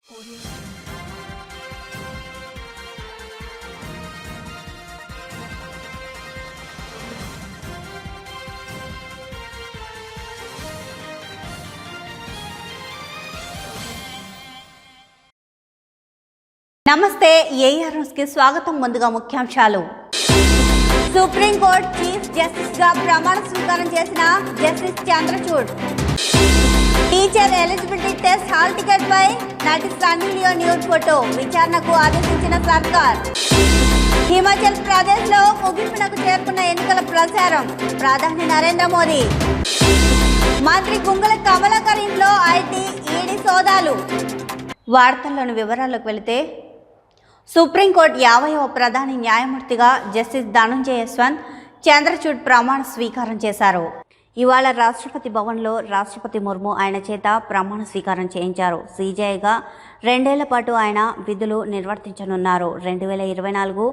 నమస్తే AR news కి స్వాగతం. ముందుగా ముఖ్యాంశాలు. సుప్రీంకోర్టు చీఫ్ జస్టిస్ గా ప్రమాణ స్వీకారం చేసిన justice Chandrachud. Teacher eligibility test hall ticket పై నటి సన్నీ లియోన్ న్యూడ్ ఫోటో విచారణకు ఆదేశించిన సర్కార్. హిమాచల్ ప్రదేశ్ లో ముగింపునకు చేరుకున్న ఎన్నికల ప్రచారం. ప్రధాని నరేంద్ర మోదీ. మంత్రి గుంగల కమలాకర్ ఇంట్లో ఐటీ ఈడీ సోదాలు. వార్తల్లోని వివరాల్లోకి వెళితే, సుప్రీంకోర్టు 50వ ప్రధాన న్యాయమూర్తిగా జస్టిస్ ధనంజయ యశ్వంత్ చంద్రచూడ్ ప్రమాణ స్వీకారం చేశారు. ఇవాళ రాష్ట్రపతి భవన్లో రాష్ట్రపతి ముర్ము ఆయన చేత ప్రమాణ స్వీకారం చేయించారు. సీజేఐగా 2 ఏళ్ల పాటు ఆయన విధులు నిర్వర్తించనున్నారు. 2024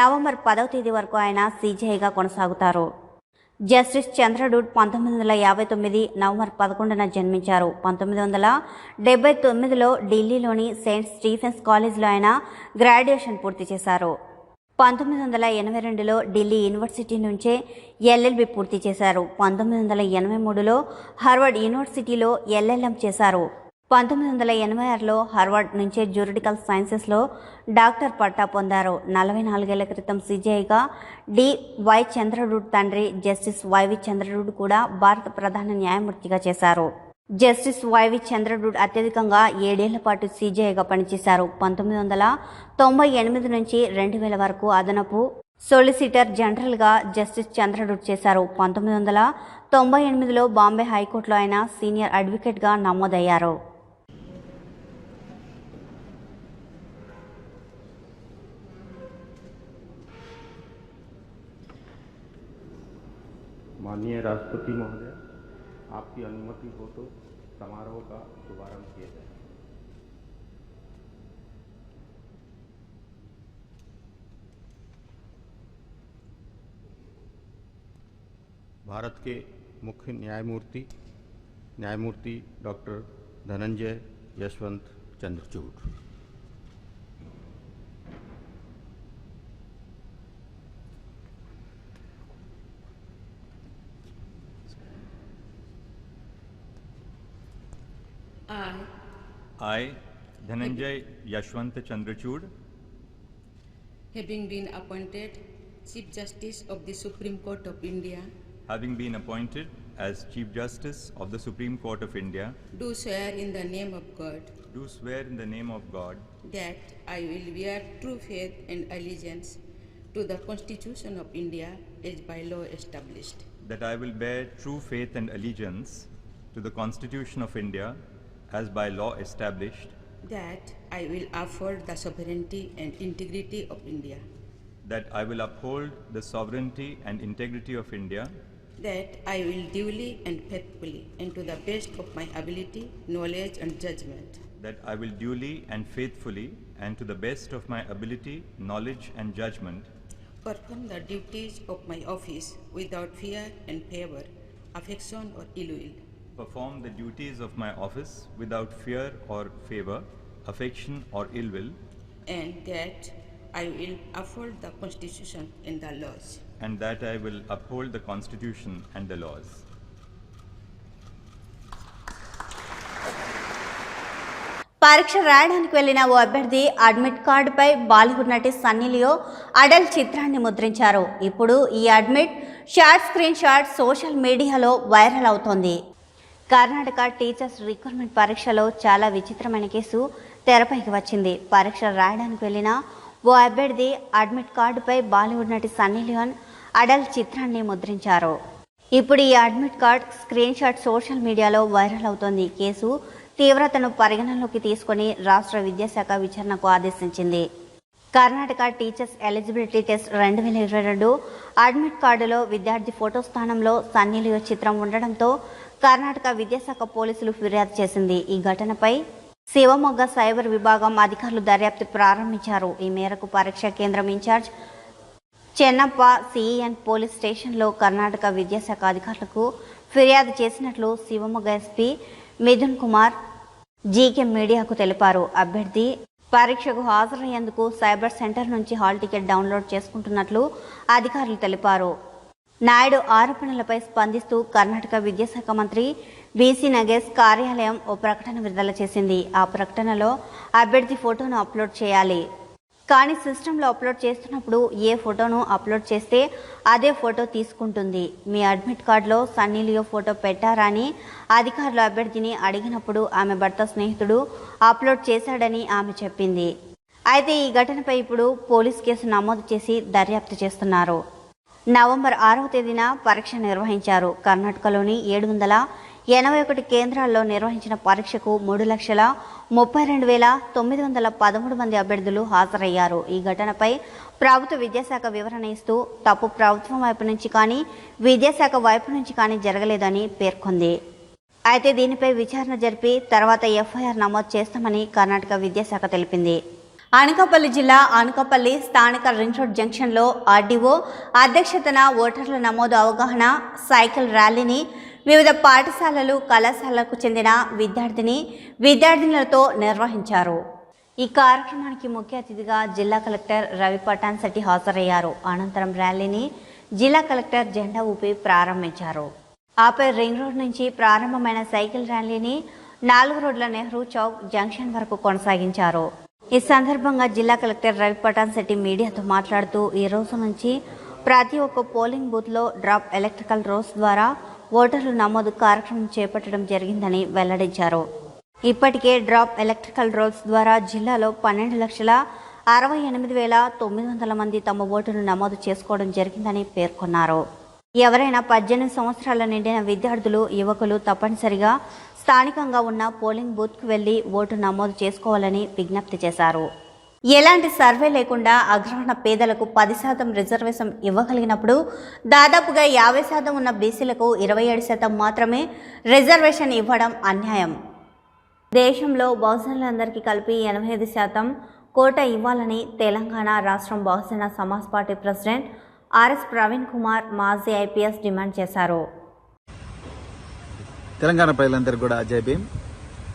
నవంబర్ 10వ తేదీ వరకు ఆయన సీజేఐగా కొనసాగుతారు. జస్టిస్ చంద్రచూడ్ 1959 నవంబర్ 11న జన్మించారు. 1979లో ఢిల్లీలోని సెయింట్ స్టీఫెన్స్ కాలేజ్లో ఆయన గ్రాడ్యుయేషన్ పూర్తి చేశారు. 1982లో ఢిల్లీ యూనివర్సిటీ నుంచే ఎల్ఎల్బి పూర్తి చేశారు. 1983లో హార్వర్డ్ యూనివర్సిటీలో ఎల్ఎల్ఎం చేశారు. 1986లో హార్వర్డ్ నుంచే జ్యూరిడికల్ సైన్సెస్లో డాక్టర్ పట్టా పొందారు. 44 ఏళ్ల క్రితం సీజేఐగా డి.వై. చంద్రచూడ్ తండ్రి జస్టిస్ వైవి చంద్రచూడ్ కూడా భారత ప్రధాన న్యాయమూర్తిగా చేశారు. జస్టిస్ వైవి చంద్రచూడ్ అత్యధికంగా 7 ఏళ్ల పాటు సీజేఐగా పనిచేశారు. 1998 నుంచి 2000 వరకు అదనపు సొలిసిటర్ జనరల్గా జస్టిస్ చంద్రచూడ్ చేశారు. 1998లో బాంబే హైకోర్టులో ఆయన సీనియర్ అడ్వకేట్గా నమోదయ్యారు. माननीय राष्ट्रपति महोदय, आपकी अनुमति हो तो समारोह का शुभारंभ किया जाए। भारत के मुख्य न्यायमूर्ति doctor Dhananjay Yashwant Chandrachud. I, Dhananjay Yashwant Chandrachud, having been appointed Chief Justice of the Supreme Court of India, as Chief Justice of the Supreme Court of India, do swear in the name of God that I will bear true faith and allegiance to the Constitution of India as by law established. that I will bear true faith and allegiance to the Constitution of India as by law established, That I will uphold the sovereignty and integrity of India. that I will uphold the sovereignty and integrity of India, That I will duly and faithfully and to the best of my ability, knowledge and judgment that I will duly and faithfully and to the best of my ability, knowledge and judgment perform the duties of my office without fear and favor, affection or ill will. perform the duties of my office without fear or favor, affection or ill will, And that I will uphold the Constitution and the laws. and that I will uphold the Constitution and the laws. పరీక్ష రాయడానికి వెళ్లిన ఓ అభ్యర్థి admit కార్డుపై బాలీవుడ్ నటి Sunny Leone adult చిత్రాన్ని ముద్రించారు. ఇప్పుడు ఈ admit screen shot social మీడియాలో వైరల్ అవుతోంది. కర్ణాటక టీచర్స్ రిక్రూట్మెంట్ పరీక్షలో చాలా విచిత్రమైన కేసు తెరపైకి వచ్చింది. పరీక్ష రాయడానికి వెళ్లిన ఓ అభ్యర్థి అడ్మిట్ కార్డుపై బాలీవుడ్ నటి సన్నీ లియోన్ అడల్ట్ చిత్రాన్ని ముద్రించారు. ఇప్పుడు ఈ admit card screen shot social మీడియాలో వైరల్ అవుతోంది. కేసు తీవ్రతను పరిగణనలోకి తీసుకుని రాష్ట్ర విద్యాశాఖ విచారణకు ఆదేశించింది. Karnataka teachers eligibility test 2022 admit కార్డులో విద్యార్థి ఫోటో స్థానంలో సన్నీ లియోన్ చిత్రం ఉండడంతో కర్ణాటక విద్యాశాఖ పోలీసులు ఫిర్యాదు చేసింది. ఈ ఘటనపై శివమొగ్గ సైబర్ విభాగం అధికారులు దర్యాప్తు ప్రారంభించారు. ఈ మేరకు పరీక్షా కేంద్రం ఇన్ఛార్జ్ చెన్నప్ప సిఈఎన్ పోలీస్ స్టేషన్లో కర్ణాటక విద్యాశాఖ అధికారులకు ఫిర్యాదు చేసినట్లు శివమొగ్గ ఎస్పీ మిథున్ కుమార్ జీకే మీడియాకు తెలిపారు. అభ్యర్థి పరీక్షకు హాజరయ్యేందుకు సైబర్ సెంటర్ నుంచి హాల్ టికెట్ డౌన్లోడ్ చేసుకుంటున్నట్లు అధికారులు తెలిపారు. నాయుడు ఆరోపణలపై స్పందిస్తూ కర్ణాటక విద్యాశాఖ మంత్రి బీసీ నగేష్ కార్యాలయం ఓ ప్రకటన విడుదల చేసింది. ఆ ప్రకటనలో అభ్యర్థి ఫోటోను అప్లోడ్ చేయాలి, కానీ సిస్టంలో అప్లోడ్ చేస్తున్నప్పుడు ఏ ఫోటోను అప్లోడ్ చేస్తే అదే ఫోటో తీసుకుంటుంది. మీ అడ్మిట్ కార్డులో సన్నీ లియో ఫోటో పెట్టారా అని అధికారులు అభ్యర్థిని అడిగినప్పుడు ఆమె భర్త స్నేహితుడు అప్లోడ్ చేశాడని ఆమె చెప్పింది. అయితే ఈ ఘటనపై ఇప్పుడు పోలీస్ కేసు నమోదు చేసి దర్యాప్తు చేస్తున్నారు. నవంబర్ 6వ తేదీన పరీక్ష నిర్వహించారు. కర్ణాటకలోని 781 కేంద్రాల్లో నిర్వహించిన పరీక్షకు 3,32,913 మంది అభ్యర్థులు హాజరయ్యారు. ఈ ఘటనపై ప్రభుత్వ విద్యాశాఖ వివరణ ఇస్తూ తప్పు ప్రభుత్వం వైపు నుంచి కానీ విద్యాశాఖ వైపు నుంచి కానీ జరగలేదని పేర్కొంది. అయితే దీనిపై విచారణ జరిపి తర్వాత ఎఫ్ఐఆర్ నమోదు చేస్తామని కర్ణాటక విద్యాశాఖ తెలిపింది. అనకాపల్లి జిల్లా అనకాపల్లి స్థానిక రింగ్ రోడ్ జంక్షన్లో ఆర్డీఓ అధ్యక్షతన ఓటర్ల నమోదు అవగాహన సైకిల్ ర్యాలీని వివిధ పాఠశాలలు కళాశాలలకు చెందిన విద్యార్థినులతో నిర్వహించారు. ఈ కార్యక్రమానికి ముఖ్య అతిథిగా జిల్లా కలెక్టర్ రవి పటాన్ శెట్టి హాజరయ్యారు. అనంతరం ర్యాలీని జిల్లా కలెక్టర్ జెండా ఊపి ప్రారంభించారు. ఆపై రింగ్ రోడ్ నుంచి ప్రారంభమైన సైకిల్ ర్యాలీని 4 రోడ్ల నెహ్రూ చౌక్ జంక్షన్ వరకు కొనసాగించారు. ఈ సందర్భంగా జిల్లా కలెక్టర్ రవి పటాన్ శెట్టి మీడియాతో మాట్లాడుతూ ఈ రోజు నుంచి ప్రతి ఒక్క పోలింగ్ బూత్లో డ్రాప్ ఎలక్ట్రికల్ రోల్స్ ద్వారా ఓటర్లు నమోదు కార్యక్రమం చేపట్టడం జరిగిందని వెల్లడించారు. ఇప్పటికే డ్రాప్ ఎలక్ట్రికల్ రోల్స్ ద్వారా జిల్లాలో 12,68,900 మంది తమ ఓటును నమోదు చేసుకోవడం జరిగిందని పేర్కొన్నారు. ఎవరైనా 18 సంవత్సరాల నిండిన విద్యార్థులు, యువకులు తప్పనిసరిగా స్థానికంగా ఉన్న పోలింగ్ బూత్కు వెళ్లి ఓటు నమోదు చేసుకోవాలని విజ్ఞప్తి చేశారు. ఎలాంటి సర్వే లేకుండా అగ్రవర్ణ పేదలకు 10% రిజర్వేషన్ ఇవ్వగలిగినప్పుడు దాదాపుగా 50% ఉన్న బీసీలకు 27% మాత్రమే రిజర్వేషన్ ఇవ్వడం అన్యాయం. దేశంలో బహుజనులందరికీ కలిపి 85% కోటా ఇవ్వాలని తెలంగాణ రాష్ట్రం Bahujan Samaj party president RS Praveen Kumar మాజీ ఐపీఎస్ డిమాండ్ చేశారు. తెలంగాణ ప్రజలందరూ కూడా జై భీమ్.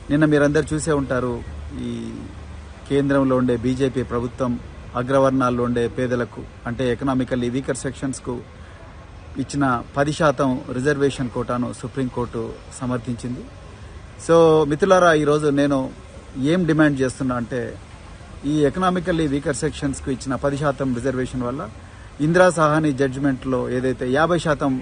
నిన్న మీరందరూ చూసే ఉంటారు, ఈ కేంద్రంలో ఉండే బీజేపీ ప్రభుత్వం అగ్రవర్ణాల్లో ఉండే పేదలకు అంటే ఎకనామికల్లీ వీకర్ సెక్షన్స్కు ఇచ్చిన 10% రిజర్వేషన్ కోటాను సుప్రీంకోర్టు సమర్థించింది. సో మిత్రులారా, ఈరోజు నేను ఏం డిమాండ్ చేస్తున్నా అంటే, ఈ ఎకనామికల్లీ వీకర్ సెక్షన్స్కు ఇచ్చిన 10% రిజర్వేషన్ వల్ల ఇందిరా సహాని జడ్జిమెంట్లో ఏదైతే 50%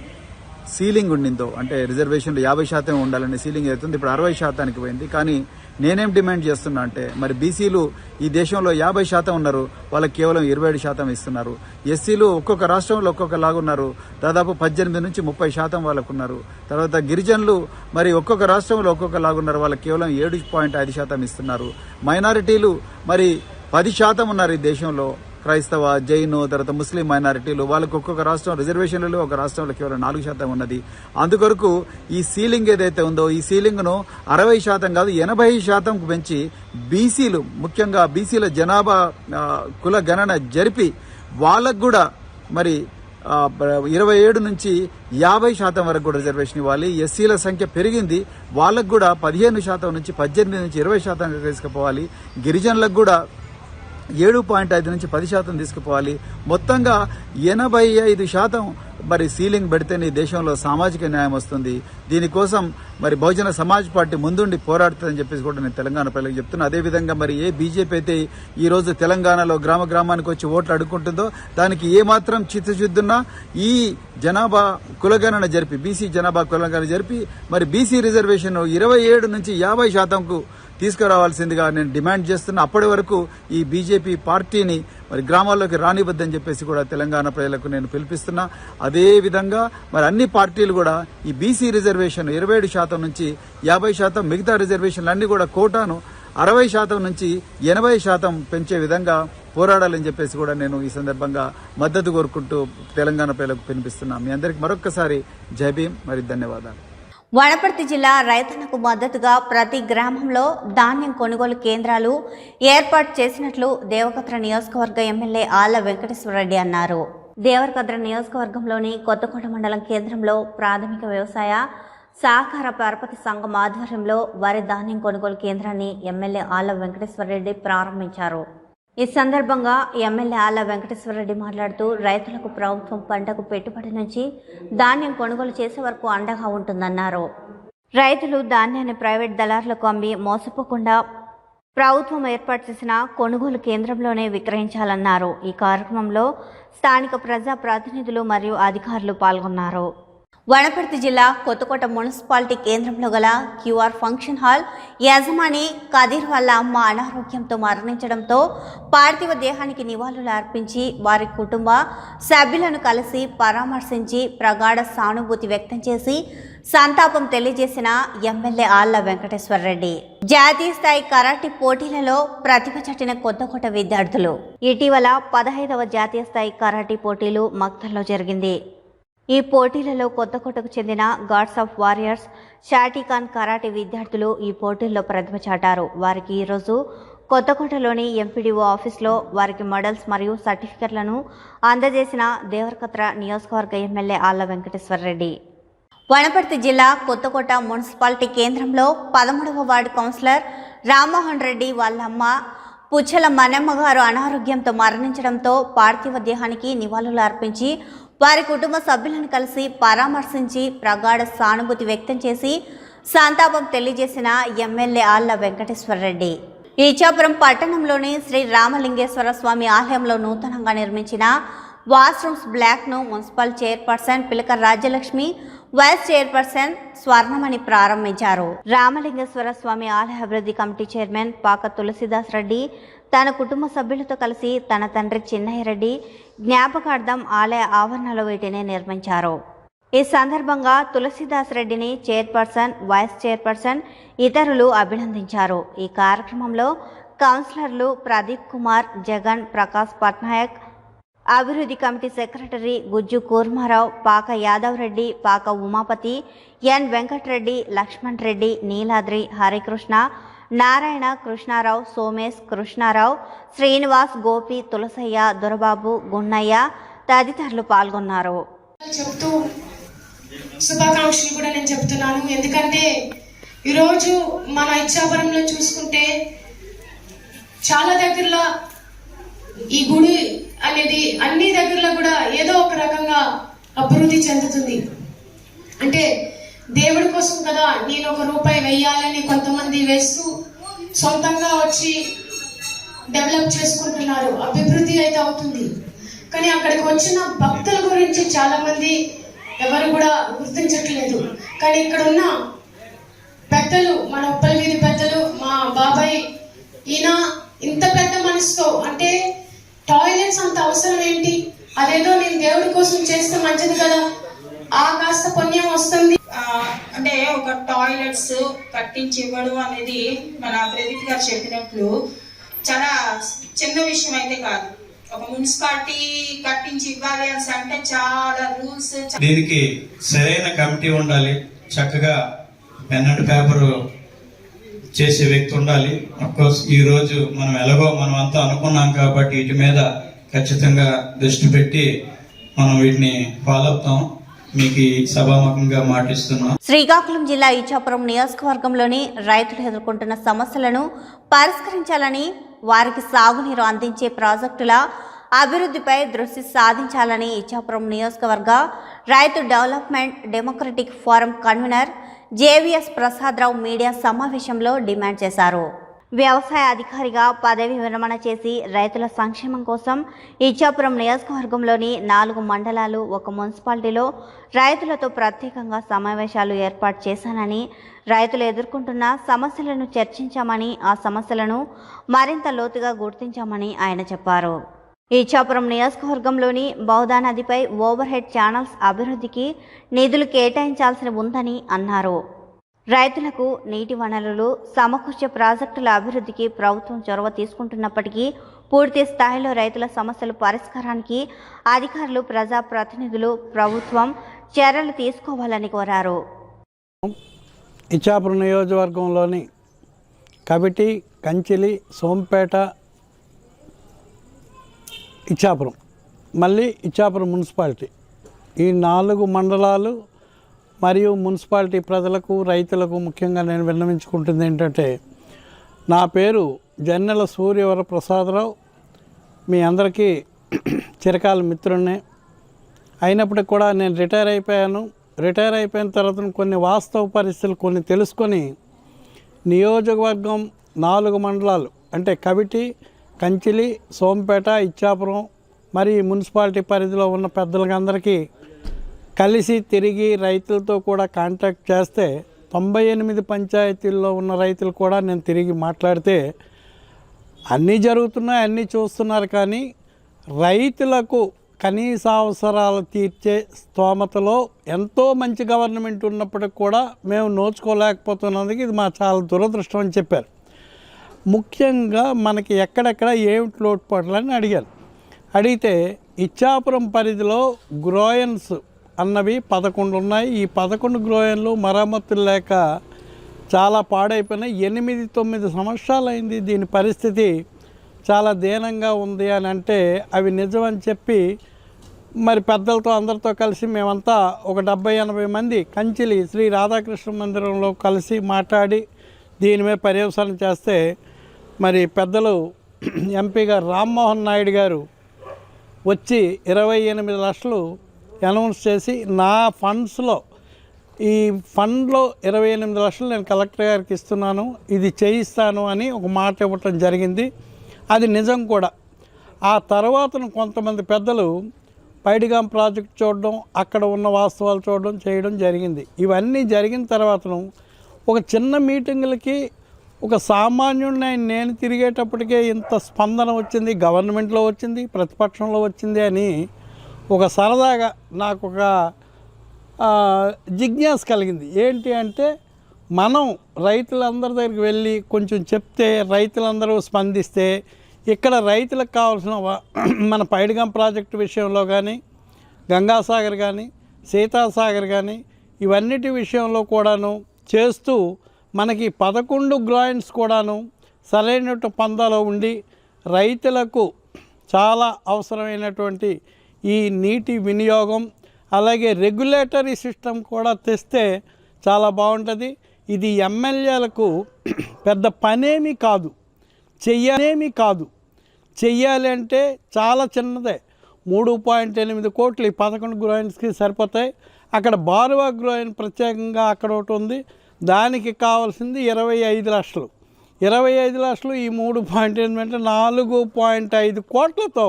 సీలింగ్ ఉండిందో, అంటే రిజర్వేషన్లో 50% ఉండాలని సీలింగ్ అవుతుంది, ఇప్పుడు 60% పోయింది. కానీ నేనేం డిమాండ్ చేస్తున్నా అంటే, మరి బీసీలు ఈ దేశంలో 50% ఉన్నారు, వాళ్ళకి కేవలం 27% ఇస్తున్నారు. ఎస్సీలు ఒక్కొక్క రాష్ట్రంలో ఒక్కొక్కలాగా ఉన్నారు, దాదాపు 18 నుంచి 30% వాళ్ళకు ఉన్నారు. తర్వాత గిరిజనులు మరి ఒక్కొక్క రాష్ట్రంలో ఒక్కొక్కలాగా ఉన్నారు, వాళ్ళకి కేవలం 7.5% ఇస్తున్నారు. మైనారిటీలు మరి 10% ఉన్నారు ఈ దేశంలో, క్రైస్తవ, జైను, తర్వాత ముస్లిం మైనారిటీలు, వాళ్ళకు ఒక్కొక్క రాష్ట్రం రిజర్వేషన్లలో ఒక రాష్ట్రంలో కేవలం 4% ఉన్నది. అందుకొరకు ఈ సీలింగ్ ఏదైతే ఉందో, ఈ సీలింగ్ను 60% కాదు 80% పెంచి బీసీలు, ముఖ్యంగా బీసీల జనాభా కుల గణన జరిపి వాళ్ళకు కూడా మరి 27 నుంచి 50% వరకు కూడా రిజర్వేషన్ ఇవ్వాలి. ఎస్సీల సంఖ్య పెరిగింది, వాళ్ళకు కూడా 15% నుంచి 18 నుంచి 20% తీసుకుపోవాలి. గిరిజనులకు కూడా 7.5 నుంచి 10% తీసుకుపోవాలి. మొత్తంగా 85% మరి సీలింగ్ పెడితేనే ఈ దేశంలో సామాజిక న్యాయం వస్తుంది. దీనికోసం మరి బహుజన సమాజ్ పార్టీ ముందుండి పోరాడుతుందని చెప్పేసి కూడా నేను తెలంగాణ ప్రజలకు చెప్తున్నా. అదేవిధంగా మరి ఏ బీజేపీ అయితే ఈ రోజు తెలంగాణలో గ్రామ గ్రామానికి వచ్చి ఓట్లు అడుక్కుంటుందో, దానికి ఏమాత్రం చిత్తశుద్దున్నా ఈ జనాభా కులగణన జరిపి, బీసీ జనాభా కులగణన జరిపి మరి బీసీ రిజర్వేషన్ 27 నుంచి 50%కు తీసుకురావాల్సిందిగా నేను డిమాండ్ చేస్తున్నా. అప్పటి వరకు ఈ బీజేపీ పార్టీని మరి గ్రామాల్లోకి రానివద్దని చెప్పేసి కూడా తెలంగాణ ప్రజలకు నేను పిలిపిస్తున్నా. అదేవిధంగా మరి అన్ని పార్టీలు కూడా ఈ బీసీ రిజర్వేషన్ 27% నుంచి 50%, మిగతా రిజర్వేషన్లు అన్ని కూడా కోటాను 60% నుంచి 80% పెంచే విధంగా పోరాడాలని చెప్పేసి కూడా నేను ఈ సందర్భంగా మద్దతు కోరుకుంటూ తెలంగాణ ప్రజలకు వినిపిస్తున్నా. మీ అందరికి మరొక్కసారి జై భీమ్, మరి ధన్యవాదాలు. వనపర్తి జిల్లా రైతన్నకు మద్దతుగా ప్రతి గ్రామంలో ధాన్యం కొనుగోలు కేంద్రాలు ఏర్పాటు చేసినట్లు దేవరకద్ర నియోజకవర్గ ఎమ్మెల్యే ఆళ్ల వెంకటేశ్వరరెడ్డి అన్నారు. దేవరకద్ర నియోజకవర్గంలోని కొత్తకోట మండలం కేంద్రంలో ప్రాథమిక వ్యవసాయ సహకార పరపతి సంఘం ఆధ్వర్యంలో వరి ధాన్యం కొనుగోలు కేంద్రాన్ని ఎమ్మెల్యే ఆళ్ల వెంకటేశ్వరరెడ్డి ప్రారంభించారు. ఈ సందర్భంగా ఎమ్మెల్యే ఆళ్ల వెంకటేశ్వరరెడ్డి మాట్లాడుతూ రైతులకు ప్రభుత్వం పంటకు పెట్టుబడి నుంచి ధాన్యం కొనుగోలు చేసే వరకు అండగా ఉంటుందన్నారు. రైతులు ధాన్యాన్ని ప్రైవేట్ దళారులకు అమ్మి మోసపోకుండా ప్రభుత్వం ఏర్పాటు చేసిన కొనుగోలు కేంద్రంలోనే విక్రయించాలన్నారు. ఈ కార్యక్రమంలో స్థానిక ప్రజా ప్రతినిధులు మరియు అధికారులు పాల్గొన్నారు. వనపర్తి జిల్లా కొత్తకోట మున్సిపాలిటీ కేంద్రంలో గల క్యూఆర్ ఫంక్షన్ హాల్ యజమాని కదీర్ వాళ్ళ అమ్మ అనారోగ్యంతో మరణించడంతో పార్థివ దేహానికి నివాళులు అర్పించి వారి కుటుంబ సభ్యులను కలిసి పరామర్శించి ప్రగాఢ సానుభూతి వ్యక్తం చేసి సంతాపం తెలియజేసిన ఎమ్మెల్యే ఆళ్ల వెంకటేశ్వరరెడ్డి. జాతీయ స్థాయి కరాటే పోటీలలో ప్రతిభ చాటిన కొత్తకోట విద్యార్థులు. ఇటీవల 15వ జాతీయ స్థాయి కరాటే పోటీలు మక్తల్లో జరిగింది. ఈ పోటీలలో కొత్తకోటకు చెందిన గాడ్స్ ఆఫ్ వారియర్స్ షాటీఖాన్ కరాటే విద్యార్థులు ఈ పోటీల్లో ప్రతిభ చాటారు. వారికి ఈరోజు కొత్తకోటలోని ఎంపీడీఓ ఆఫీస్లో వారికి మెడల్స్ మరియు సర్టిఫికెట్లను అందజేసిన దేవరకద్ర నియోజకవర్గ ఎమ్మెల్యే ఆళ్ల వెంకటేశ్వరరెడ్డి. వనపర్తి జిల్లా కొత్తకోట మున్సిపాలిటీ కేంద్రంలో 13వ వార్డు కౌన్సిలర్ రామ్మోహన్ రెడ్డి వాళ్ళమ్మ పుచ్చల మనమ్మ గారు అనారోగ్యంతో మరణించడంతో పార్థివ దేహానికి నివాళులు అర్పించి వారి కుటుంబ సభ్యులను కలిసి పరామర్శించి ప్రగాఢ సానుభూతి వ్యక్తం చేసి సంతాపం తెలియజేసిన ఎమ్మెల్యే ఆళ్ల వెంకటేశ్వరరెడ్డి. ఇచ్చాపురం పట్టణంలోని శ్రీ రామలింగేశ్వర స్వామి ఆలయంలో నూతనంగా నిర్మించిన వాష్రూమ్స్ బ్లాక్ను మున్సిపల్ చైర్పర్సన్ పిలక రాజ్యలక్ష్మి, వైస్ చైర్పర్సన్ స్వర్ణమణి ప్రారంభించారు. రామలింగేశ్వర స్వామి ఆలయ అభివృద్ధి కమిటీ చైర్మన్ పాక తులసిదాస్ రెడ్డి తన కుటుంబ సభ్యులతో కలిసి తన తండ్రి చిన్నయ్య రెడ్డి జ్ఞాపకార్థం ఆలయ ఆవరణలో వీటిని నిర్మించారు. ఈ సందర్భంగా తులసిదాస్ రెడ్డిని చైర్పర్సన్, వైస్ చైర్పర్సన్, ఇతరులు అభినందించారు. ఈ కార్యక్రమంలో కౌన్సిలర్లు ప్రదీప్ కుమార్, జగన్, ప్రకాష్ పట్నాయక్, అభివృద్ధి కమిటీ సెక్రటరీ గుజ్జు కూర్మారావు, పాక యాదవ్ రెడ్డి, పాక ఉమాపతి, ఎన్ వెంకటరెడ్డి, లక్ష్మణ్ రెడ్డి, నీలాద్రి, హరికృష్ణ, నారాయణ, కృష్ణారావు, సోమేష్, కృష్ణారావు, శ్రీనివాస్, గోపి, తులసయ్య, దొరబాబు, గున్నయ్య తదితరులు పాల్గొన్నారు. చెప్తూ శుభాకాంక్షలు కూడా నేను చెప్తున్నాను. ఎందుకంటే ఈరోజు మన ఇచ్చాపురంలో చూసుకుంటే చాలా దగ్గరలో ఈ గుడి అనేది అన్ని దగ్గరలో కూడా ఏదో ఒక రకంగా అభివృద్ధి చెందుతుంది. అంటే దేవుడి కోసం కదా నేను ₹1 వేయాలని కొంతమంది వేస్తూ సొంతంగా వచ్చి డెవలప్ చేసుకుంటున్నారు. అభివృద్ధి అయితే అవుతుంది. కానీ అక్కడికి వచ్చిన భక్తుల గురించి చాలా మంది ఎవరు కూడా గుర్తించట్లేదు. కానీ ఇక్కడ ఉన్న పెద్దలు, మన ఉప్పల వీధి పెద్దలు, మా బాబాయ్, ఈయన ఇంత పెద్ద మనసుతో, అంటే టాయిలెట్స్ అంత అవసరం ఏంటి, అదేదో నేను దేవుడి కోసం చేస్తే మంచిది కదా, ఆ కాస్త పుణ్యం వస్తుంది. అంటే ఒక టాయిలెట్స్ కట్టించి ఇవ్వడం అనేది మన ప్రదీప్ గారు చెప్పినట్లు చాలా చిన్న విషయం అయితే కాదు. ఒక మున్సిపాలిటీ కట్టించి ఇవ్వాలి అని అంటే చాలా రూల్స్. దీనికి సరైన కమిటీ ఉండాలి, చక్కగా పెన్ అండ్ పేపర్ చేసే వ్యక్తి ఉండాలి. అఫ్కోర్స్ ఈ రోజు మనం ఎలాగో మనం అంతా అనుకున్నాం కాబట్టి వీటి మీద ఖచ్చితంగా దృష్టి పెట్టి మనం వీటిని ఫాలో అవుతాం. మీకు సభాముఖంగా మాటిస్తున్నాం. శ్రీకాకుళం జిల్లా ఇచ్చాపురం నియోజకవర్గంలోని రైతులు ఎదుర్కొంటున్న సమస్యలను పరిష్కరించాలని, వారికి సాగునీరు అందించే ప్రాజెక్టుల అభివృద్ధిపై దృష్టి సాధించాలని ఇచ్చాపురం నియోజకవర్గ రైతు development democratic forum convener JVS Prasadarao media సమావేశంలో డిమాండ్ చేశారు. వ్యవసాయ అధికారిగా పదవి విరమణ చేసి రైతుల సంక్షేమం కోసం ఇచ్చాపురం నియోజకవర్గంలోని 4 మండలాలు, 1 మున్సిపాలిటీలో రైతులతో ప్రత్యేకంగా సమావేశాలు ఏర్పాటు చేశానని, రైతులు ఎదుర్కొంటున్న సమస్యలను చర్చించామని, ఆ సమస్యలను మరింత లోతుగా గుర్తించామని ఆయన చెప్పారు. ఇచ్చాపురం నియోజకవర్గంలోని బౌదా నదిపై ఓవర్ హెడ్ ఛానల్స్ అభివృద్ధికి నిధులు కేటాయించాల్సి ఉందని అన్నారు. రైతులకు నీటి వనరులు సమకూర్చే ప్రాజెక్టుల అభివృద్ధికి ప్రభుత్వం చొరవ తీసుకుంటున్నప్పటికీ పూర్తి స్థాయిలో రైతుల సమస్యల పరిష్కారానికి అధికారులు, ప్రజాప్రతినిధులు, ప్రభుత్వం చర్యలు తీసుకోవాలని కోరారు. ఇచ్చాపురం నియోజకవర్గంలోని కవిటి, కంచిలి, సోంపేట, ఇచ్చాపురం, మళ్ళీ ఇచ్చాపురం మున్సిపాలిటీ, ఈ 4 మండలాలు మరియు మున్సిపాలిటీ ప్రజలకు రైతులకు ముఖ్యంగా నేను విన్నవించుకుంటుంది ఏంటంటే, నా పేరు జన్నెల సూర్యవర ప్రసాదరావు. మీ అందరికీ చిరకాల మిత్రున్నే. అయినప్పటికీ కూడా నేను రిటైర్ అయిపోయాను. రిటైర్ అయిపోయిన తర్వాత కొన్ని వాస్తవ పరిస్థితులు కొన్ని తెలుసుకొని నియోజకవర్గం 4 మండలాలు అంటే కవిటి, కంచిలి, సోంపేట, ఇచ్చాపురం మరి మున్సిపాలిటీ పరిధిలో ఉన్న పెద్దలందరికీ కలిసి తిరిగి రైతులతో కూడా కాంటాక్ట్ చేస్తే 98 పంచాయతీల్లో ఉన్న రైతులు కూడా నేను తిరిగి మాట్లాడితే అన్నీ జరుగుతున్నాయి, అన్నీ చూస్తున్నారు, కానీ రైతులకు కనీస అవసరాలు తీర్చే స్తోమతలో ఎంతో మంచి గవర్నమెంట్ ఉన్నప్పటికి కూడా మేము నోచుకోలేకపోతున్నందుకు ఇది మా చాలా దురదృష్టం అని చెప్పారు. ముఖ్యంగా మనకి ఎక్కడెక్కడ ఏమిటి లోటుపాట్లని అడిగారు. అడిగితే ఇచ్చాపురం పరిధిలో గ్రోయన్స్ అన్నవి 11 ఉన్నాయి. ఈ 11 గ్రోయన్లు మరమ్మతులు లేక చాలా పాడైపోయినాయి. 8-9 సంవత్సరాలు అయింది. దీని పరిస్థితి చాలా దీనంగా ఉంది అని అంటే అవి నిజమని చెప్పి మరి పెద్దలతో అందరితో కలిసి మేమంతా ఒక 70-80 మంది కంచిలి శ్రీ రాధాకృష్ణ మందిరంలో కలిసి మాట్లాడి దీని మీద పర్యవసానం చేస్తే మరి పెద్దలు ఎంపీ గారు రామ్మోహన్ నాయుడు గారు వచ్చి 28 లక్షలు అనౌన్స్ చేసి నా ఫండ్స్లో ఈ ఫండ్లో 28 లక్షలు నేను కలెక్టర్ గారికి ఇస్తున్నాను, ఇది చేయిస్తాను అని ఒక మాట ఇవ్వటం జరిగింది. అది నిజం కూడా. ఆ తర్వాతను కొంతమంది పెద్దలు పైడిగాం ప్రాజెక్ట్ చూడడం, అక్కడ ఉన్న వాస్తవాలు చూడడం చేయడం జరిగింది. ఇవన్నీ జరిగిన తర్వాతను ఒక చిన్న మీటింగులకి ఒక సామాన్యుడిని నేను తిరిగేటప్పటికే ఇంత స్పందన వచ్చింది, గవర్నమెంట్లో వచ్చింది, ప్రతిపక్షంలో వచ్చింది అని ఒక సరదాగా నాకు ఒక జిజ్ఞాస కలిగింది. ఏంటి అంటే మనం రైతులందరి దగ్గరికి వెళ్ళి కొంచెం చెప్తే రైతులందరూ స్పందిస్తే ఇక్కడ రైతులకు కావాల్సిన మన పైడిగం ప్రాజెక్టు విషయంలో కానీ, గంగాసాగర్ కానీ, సీతాసాగర్ కానీ ఇవన్నిటి విషయంలో కూడాను చేస్తూ మనకి 11 గ్రాయింట్స్ కూడాను సరైన పందాలో ఉండి రైతులకు చాలా అవసరమైనటువంటి ఈ నీటి వినియోగం అలాగే రెగ్యులేటరీ సిస్టమ్ కూడా తెస్తే చాలా బాగుంటుంది. ఇది ఎమ్మెల్యేలకు పెద్ద పనేమీ కాదు, చెయ్యాలి అంటే చాలా చిన్నదే. 3.8 కోట్లు ఈ 11 గ్రోయిన్స్కి సరిపోతాయి. అక్కడ బారువా గ్రోయిన్ ప్రత్యేకంగా అక్కడ ఒకటి ఉంది, దానికి కావాల్సింది 25 లక్షలు. 25 లక్షలు ఈ 3.8 అంటే 4.5 కోట్లతో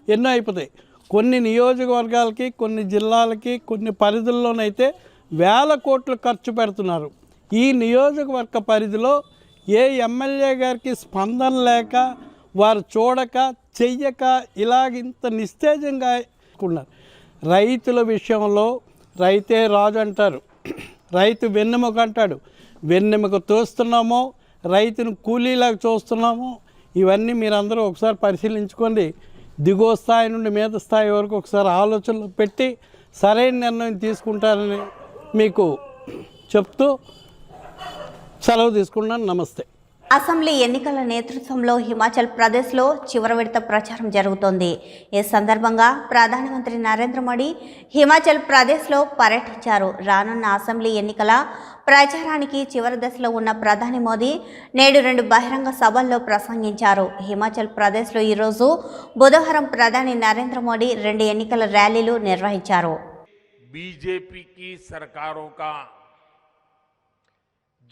ఎన్నో అయిపోతాయి. కొన్ని నియోజకవర్గాలకి, కొన్ని జిల్లాలకి, కొన్ని పరిధుల్లోనైతే 1000 కోట్లు ఖర్చు పెడుతున్నారు. ఈ నియోజకవర్గ పరిధిలో ఏ ఎమ్మెల్యే గారికి స్పందన లేక, వారు చూడక, చెయ్యక ఇలాగింత నిస్తేజంగా ఉన్నారు. రైతుల విషయంలో రైతే రాజు అంటారు, రైతు వెన్నెముక అంటాడు. వెన్నెముక తోస్తున్నామో, రైతును కూలీలాగా చూస్తున్నామో, ఇవన్నీ మీరందరూ ఒకసారి పరిశీలించుకోండి. దిగువ స్థాయి నుండి మీద స్థాయి వరకు ఒకసారి ఆలోచనలు పెట్టి సరైన నిర్ణయం తీసుకుంటారని మీకు చెప్తూ సెలవు తీసుకున్నాను. నమస్తే. అసెంబ్లీ ఎన్నికల నేతృత్వంలో హిమాచల్ ప్రదేశ్లో చివరి విడత ప్రచారం జరుగుతోంది. ఈ సందర్భంగా ప్రధానమంత్రి నరేంద్ర మోడీ హిమాచల్ ప్రదేశ్లో పర్యటించారు. రానున్న అసెంబ్లీ ఎన్నికల ప్రచారానికి చివరి దశలో ఉన్న ప్రధాని మోదీ నేడు 2 బహిరంగ సభల్లో ప్రసంగించారు. హిమాచల్ ప్రదేశ్లో ఈరోజు బుధవారం ప్రధాని నరేంద్ర మోడీ 2 ఎన్నికల ర్యాలీలు నిర్వహించారు. बीजेपी की सरकारों का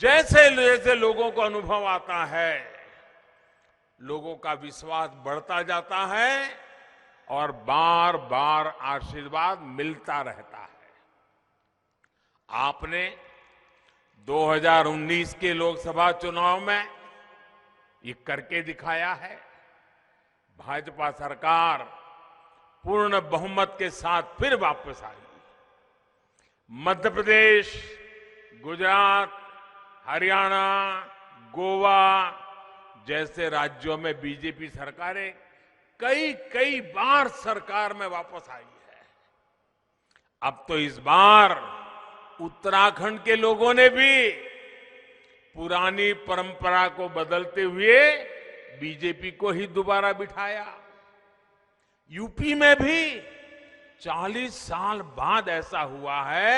जैसे जैसे लोगों को अनुभव आता है, लोगों का विश्वास बढ़ता जाता है और बार बार आशीर्वाद मिलता रहता है। आपने 2019 के लोकसभा चुनाव में ये करके दिखाया है। भाजपा सरकार पूर्ण बहुमत के साथ फिर वापस आई। मध्य प्रदेश, गुजरात, हरियाणा, गोवा जैसे राज्यों में बीजेपी सरकारें कई बार सरकार में वापस आई है। अब तो इस बार उत्तराखंड के लोगों ने भी पुरानी परंपरा को बदलते हुए बीजेपी को ही दोबारा बिठाया। यूपी में भी 40 साल बाद ऐसा हुआ है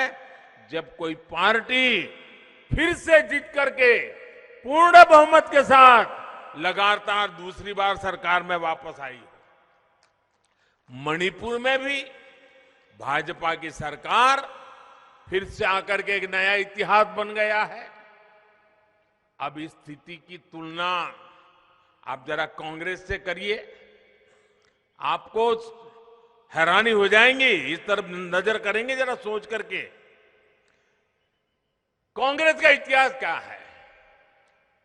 जब कोई पार्टी फिर से जीत करके पूर्ण बहुमत के साथ लगातार दूसरी बार सरकार में वापस आई। मणिपुर में भी भाजपा की सरकार फिर से आकर के एक नया इतिहास बन गया है। अब इस स्थिति की तुलना आप जरा कांग्रेस से करिए, आपको हैरानी हो जाएंगी। इस तरफ नजर करेंगे जरा सोच करके, कांग्रेस का इतिहास क्या है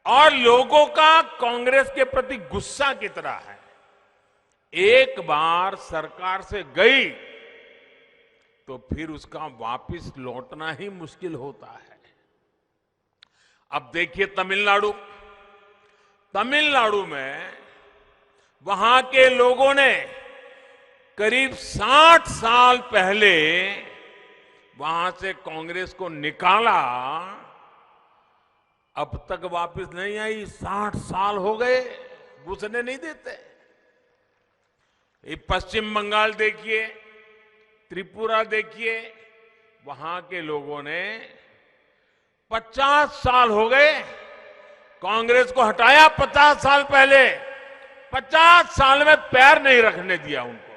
और लोगों का कांग्रेस के प्रति गुस्सा कितना है। एक बार सरकार से गई तो फिर उसका वापस लौटना ही मुश्किल होता है। अब देखिए तमिलनाडु में वहां के लोगों ने करीब 60 साल पहले वहां से कांग्रेस को निकाला, अब तक वापस नहीं आई। 60 साल हो गए, घुसने नहीं देते। ये पश्चिम बंगाल देखिए, त्रिपुरा देखिए, वहां के लोगों ने 50 साल हो गए कांग्रेस को हटाया। 50 साल पहले 50 साल में पैर नहीं रखने दिया उनको।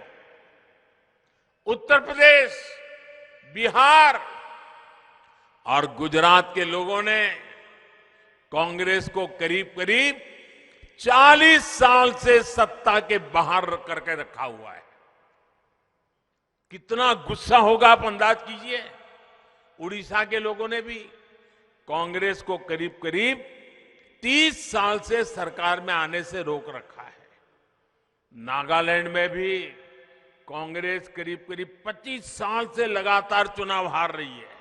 उत्तर प्रदेश, बिहार और गुजरात के लोगों ने कांग्रेस को करीब करीब 40 साल से सत्ता के बाहर करके रखा हुआ है। कितना गुस्सा होगा आप अंदाज कीजिए। उड़ीसा के लोगों ने भी कांग्रेस को करीब करीब 30 साल से सरकार में आने से रोक रखा है। नागालैंड में भी कांग्रेस करीब करीब 25 साल से लगातार चुनाव हार रही है।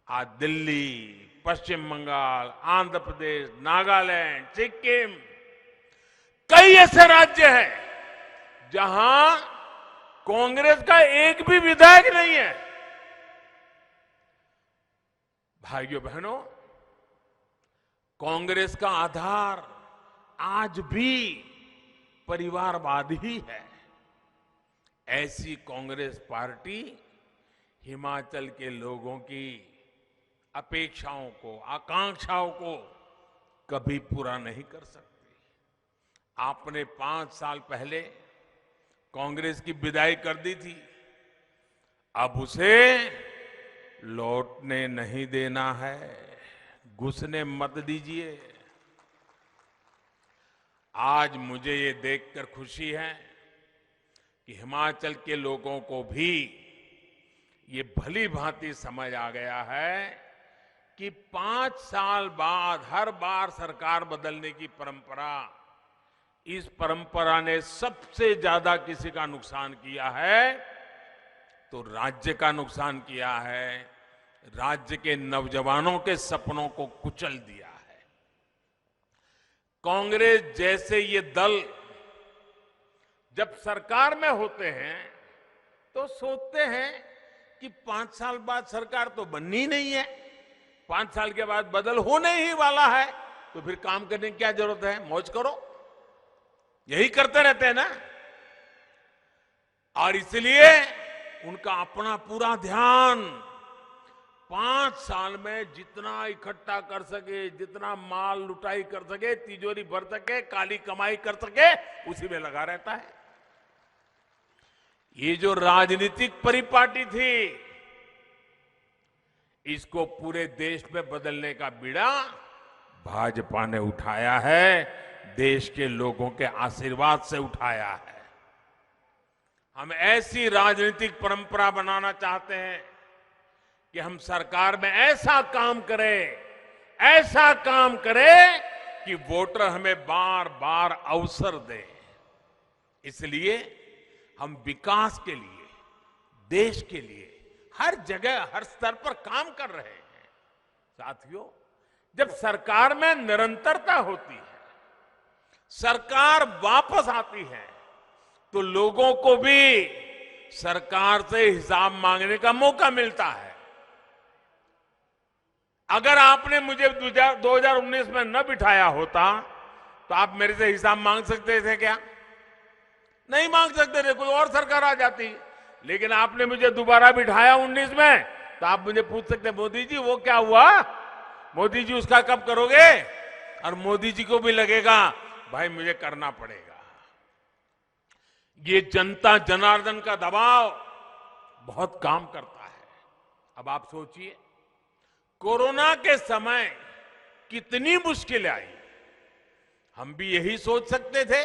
आज दिल्ली, पश्चिम बंगाल, आंध्र प्रदेश, नागालैंड, सिक्किम, कई ऐसे राज्य हैं जहां कांग्रेस का एक भी विधायक नहीं है। भाइयों बहनों, कांग्रेस का आधार आज भी परिवारवाद ही है। ऐसी कांग्रेस पार्टी हिमाचल के लोगों की अपेक्षाओं को, आकांक्षाओं को कभी पूरा नहीं कर सकती। आपने 5 साल पहले कांग्रेस की विदाई कर दी थी, अब उसे लौटने नहीं देना है, घुसने मत दीजिए। आज मुझे ये देखकर खुशी है कि हिमाचल के लोगों को भी ये भली भांति समझ आ गया है कि 5 साल बाद हर बार सरकार बदलने की परंपरा, इस परंपरा ने सबसे ज्यादा किसी का नुकसान किया है तो राज्य का नुकसान किया है। राज्य के नौजवानों के सपनों को कुचल दिया है। कांग्रेस जैसे ये दल जब सरकार में होते हैं तो सोचते हैं कि 5 साल बाद सरकार तो बननी नहीं है, 5 साल के बाद बदल होने ही वाला है, तो फिर काम करने की क्या जरूरत है, मौज करो। यही करते रहते हैं ना। और इसलिए उनका अपना पूरा ध्यान 5 साल में जितना इकट्ठा कर सके, जितना माल लुटाई कर सके, तिजोरी भर सके, काली कमाई कर सके, उसी में लगा रहता है। ये जो राजनीतिक परिपाटी थी, इसको पूरे देश में बदलने का बीड़ा भाजपा ने उठाया है, देश के लोगों के आशीर्वाद से उठाया है। हम ऐसी राजनीतिक परंपरा बनाना चाहते हैं कि हम सरकार में ऐसा काम करें कि वोटर हमें बार बार अवसर दें। इसलिए हम विकास के लिए, देश के लिए हर जगह, हर स्तर पर काम कर रहे हैं। साथियों, जब सरकार में निरंतरता होती है, सरकार वापस आती है, तो लोगों को भी सरकार से हिसाब मांगने का मौका मिलता है। अगर आपने मुझे 2019 में न बिठाया होता तो आप मेरे से हिसाब मांग सकते थे क्या? नहीं मांग सकते थे, कोई और सरकार आ जाती। लेकिन आपने मुझे दोबारा बिठाया 19 में, तो आप मुझे पूछ सकते हैं मोदी जी वो क्या हुआ, मोदी जी उसका कब करोगे, और मोदी जी को भी लगेगा भाई मुझे करना पड़ेगा। ये जनता जनार्दन का दबाव बहुत काम करता है। अब आप सोचिए कोरोना के समय कितनी मुश्किलें आई। हम भी यही सोच सकते थे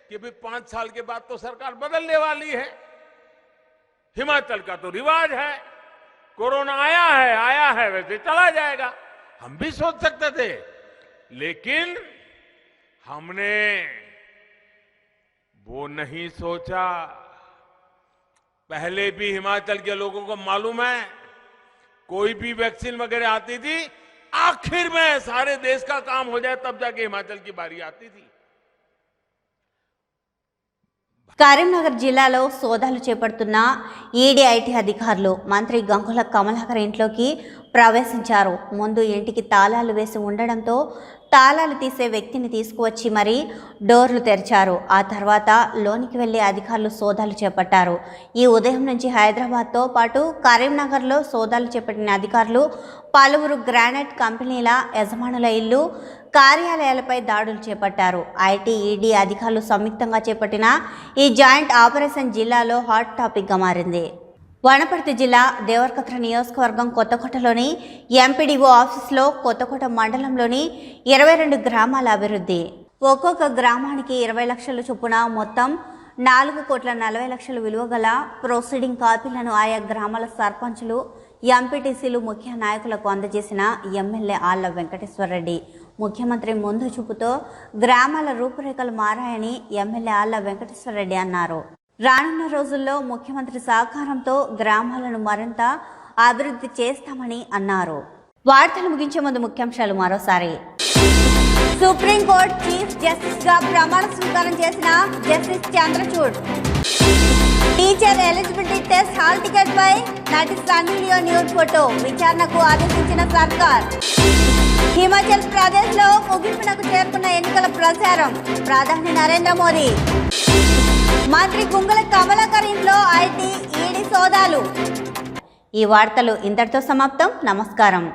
कि भाई 5 साल के बाद तो सरकार बदलने वाली है, हिमाचल का तो रिवाज है, कोरोना आया है वैसे चला जाएगा, हम भी सोच सकते थे। लेकिन हमने वो नहीं सोचा। पहले भी हिमाचल के लोगों को मालूम है, कोई भी वैक्सीन वगैरह आती थी आखिर में सारे देश का काम हो जाए तब जाके हिमाचल की बारी आती थी। కరీంనగర్ జిల్లాలో సోదాలు చేపడుతున్న ఈడీ ఐటీ అధికారులు మంత్రి గంగుల కమలాకర్ ఇంట్లోకి ప్రవేశించారు. ముందు ఇంటికి తాళాలు వేసి ఉండడంతో తాళాలు తీసే వ్యక్తిని తీసుకువచ్చి మరీ డోర్లు తెరిచారు. ఆ తర్వాత లోనికి వెళ్లి అధికారులు సోదాలు చేపట్టారు. ఈ ఉదయం నుంచి హైదరాబాద్తో పాటు కరీంనగర్లో సోదాలు చేపట్టిన అధికారులు పలువురు గ్రానైట్ కంపెనీల యజమానుల ఇల్లు, కార్యాలయాలపై దాడులు చేపట్టారు. ఐటీ, ఈడీ అధికారులు సంయుక్తంగా చేపట్టిన ఈ జాయింట్ ఆపరేషన్ జిల్లాలో హాట్ టాపిక్గా మారింది. వనపర్తి జిల్లా దేవరకద్ర నియోజకవర్గం కొత్తకోటలోని ఎంపీడీఓ ఆఫీసులో కొత్తకోట మండలంలోని 22 గ్రామాల అభివృద్ధి. ఒక్కొక్క గ్రామానికి 20 లక్షల చొప్పున మొత్తం 4,40,00,000 విలువ గల ప్రొసీడింగ్ కాపీలను ఆయా గ్రామాల సర్పంచులు, ఎంపీటీసీలు, ముఖ్య నాయకులకు అందజేసిన ఎమ్మెల్యే ఆళ్ల వెంకటేశ్వరరెడ్డి ముఖ్యమంత్రి ముందు చూపుతో గ్రామాల రూపురేఖలు మారాయని ఎమ్మెల్యే ఆళ్ల వెంకటేశ్వరరెడ్డి అన్నారు. రానున్న రోజుల్లో ముఖ్యమంత్రి సహకారంతో గ్రామాలను మరింత అభివృద్ధి చేస్తామని అన్నారు. వార్తలు ముగించే ముందు ముఖ్యాంశాలు మరోసారి. సుప్రీంకోర్టు చీఫ్ జస్టిస్ గా ప్రమాణ స్వీకారం చేసిన justice Chandrachud. Teacher eligibility test hall ticket పై నటి సన్నీ లియోన్ న్యూడ్ ఫోటో విచారణకు ఆదేశించిన సర్కార్. హిమాచల్ ప్రదేశ్ లో ముగింపునకు చేరుకున్న ఎన్నికల ప్రచారం. ప్రధాని నరేంద్ర మోదీ. మంత్రి గంగుల కమలాకర్ ఇంట్లో ఐటీ, ఈడీ సోదాలు. ఈ వార్తలు ఇంతటితో సమాప్తం. నమస్కారం.